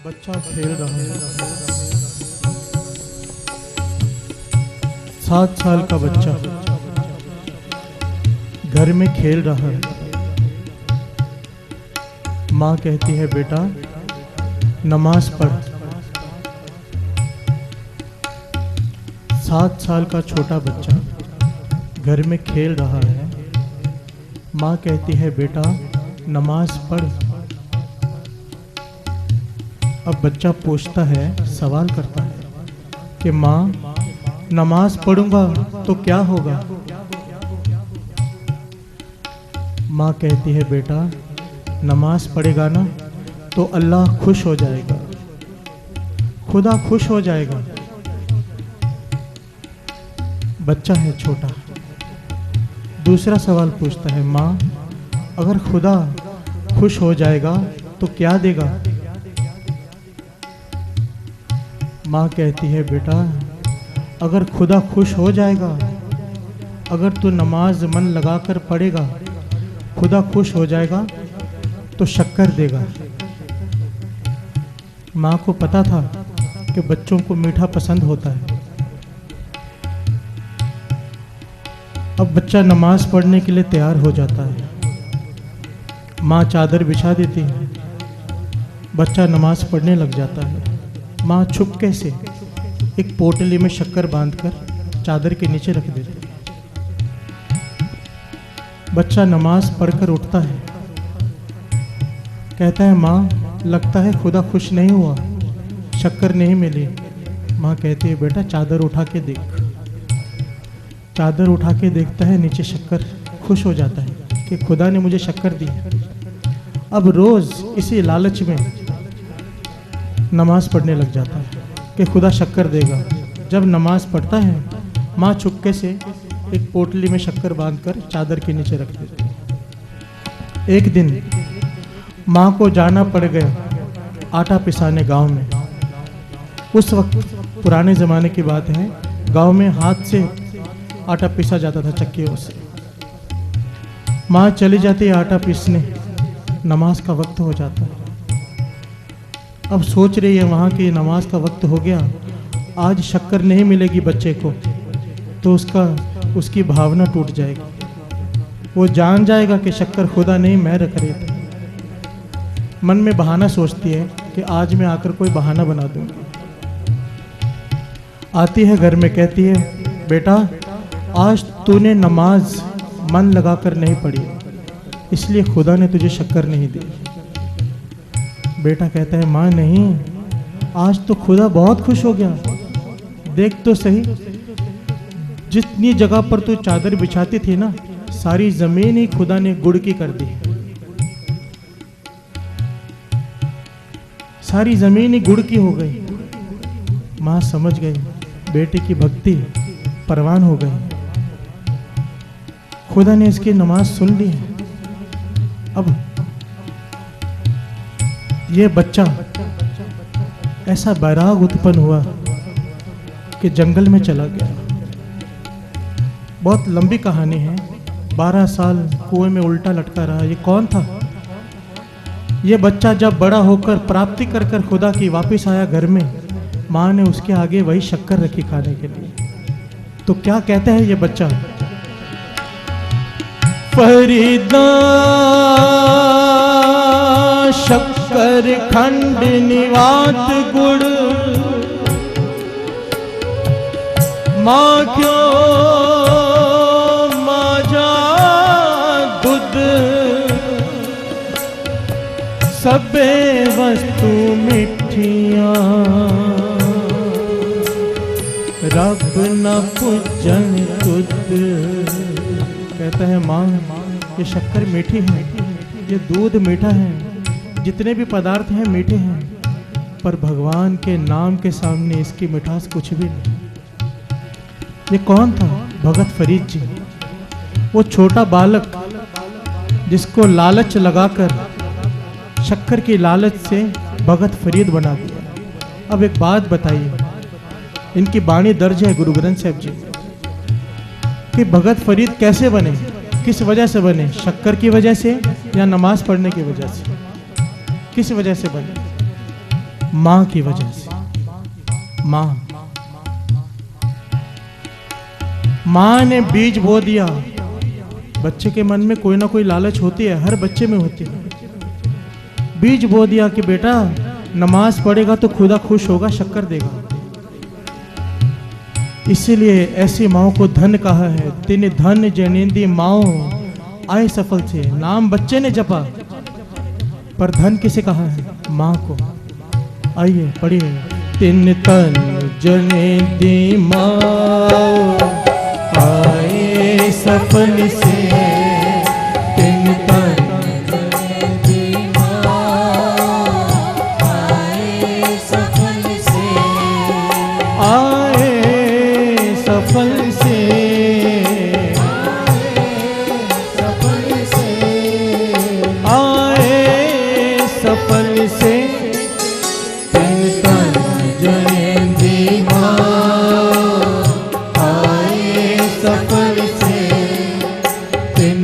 बच्चा खेल रहा है। 7 साल का बच्चा घर में खेल रहा है। माँ कहती है बेटा नमाज पढ़। 7 साल का छोटा बच्चा घर में खेल रहा है। माँ कहती है बेटा नमाज पढ़। अब बच्चा पूछता है, सवाल करता है कि माँ नमाज पढ़ूंगा तो क्या होगा। माँ कहती है बेटा नमाज पढ़ेगा ना तो अल्लाह खुश हो जाएगा, खुदा खुश हो जाएगा। बच्चा है छोटा। दूसरा सवाल पूछता है, माँ अगर खुदा खुश हो जाएगा तो क्या देगा। माँ कहती है बेटा अगर खुदा खुश हो जाएगा, अगर तू नमाज मन लगाकर पढ़ेगा, खुदा खुश हो जाएगा तो शक्कर देगा। माँ को पता था कि बच्चों को मीठा पसंद होता है। अब बच्चा नमाज पढ़ने के लिए तैयार हो जाता है। माँ चादर बिछा देती है, बच्चा नमाज पढ़ने लग जाता है। माँ छुपके से एक पोटली में शक्कर बांधकर चादर के नीचे रख देती है। बच्चा नमाज पढ़कर उठता है, कहता है माँ लगता है खुदा खुश नहीं हुआ, शक्कर नहीं मिली। माँ कहती है बेटा चादर उठा के देख। चादर उठा के देखता है, नीचे शक्कर। खुश हो जाता है कि खुदा ने मुझे शक्कर दी। अब रोज इसी लालच में नमाज पढ़ने लग जाता है कि खुदा शक्कर देगा। जब नमाज पढ़ता है, माँ छुपके से एक पोटली में शक्कर बांधकर चादर के नीचे रख देती है। एक दिन माँ को जाना पड़ गया आटा पिसाने गांव में। उस वक्त पुराने ज़माने की बात है, गांव में हाथ से आटा पिसा जाता था चक्कियों से। माँ चली जाती है आटा पीसने, नमाज का वक्त हो जाता है। अब सोच रही है वहाँ की नमाज का वक्त हो गया, आज शक्कर नहीं मिलेगी बच्चे को तो उसकी भावना टूट जाएगी। वो जान जाएगा कि शक्कर खुदा नहीं मैं रख रही थी। मन में बहाना सोचती है कि आज मैं आकर कोई बहाना बना दूंगी। आती है घर में, कहती है बेटा आज तूने नमाज मन लगाकर नहीं पढ़ी, इसलिए खुदा ने तुझे शक्कर नहीं दी। बेटा कहता है माँ नहीं, आज तो खुदा बहुत खुश हो गया। देख तो सही, जितनी जगह पर तू चादर बिछाती थी ना, सारी जमीन ही खुदा ने गुड़ की कर दी। सारी जमीन ही गुड़ की हो गई। माँ समझ गई, बेटे की भक्ति परवान हो गई। खुदा ने इसकी नमाज सुन ली है। अब ये बच्चा ऐसा बैराग उत्पन्न हुआ कि जंगल में चला गया। बहुत लंबी कहानी है। 12 साल कुएं में उल्टा लटका रहा। ये कौन था? ये बच्चा जब बड़ा होकर प्राप्ति कर कर खुदा की वापस आया घर में, माँ ने उसके आगे वही शक्कर रखी खाने के लिए। तो क्या कहता है ये बच्चा, फरीदा शक्कर खंड निवात गुड़, माँ क्यों माजा दूध, सबे वस्तु मिठियाँ, रब न पूजन तुद। कहता है माँ ये शक्कर मीठी है, ये दूध मीठा है, जितने भी पदार्थ हैं मीठे हैं, पर भगवान के नाम के सामने इसकी मिठास कुछ भी नहीं। ये कौन था? भगत फरीद जी, वो छोटा बालक जिसको लालच लगाकर शक्कर की लालच से भगत फरीद बना दिया। अब एक बात बताइए, इनकी बाणी दर्ज है गुरु ग्रंथ साहिब जी कि भगत फरीद कैसे बने, किस वजह से बने, शक्कर की वजह से या नमाज पढ़ने की वजह से, किस वजह से बने। माँ की वजह से। माँ ने बीज बो दिया। बच्चे के मन में कोई ना कोई लालच होती है, हर बच्चे में होती है। बीज बो दिया कि बेटा नमाज पढ़ेगा तो खुदा खुश होगा, शक्कर देगा। इसीलिए ऐसी माओ को धन कहा है। तिन धन जनेंदी माओ आए सफल से। नाम बच्चे ने जपा, पर धन किसे कहा है? माँ को। आइए पढ़िए। तिन तन जनेंदी माओ आए सफल से। तिन तन जनेंदी माओ आए सफल से। आए सफल से। सफल से। आए सफल से। तिन तन जनेंदी माँ आए सफल से। तिन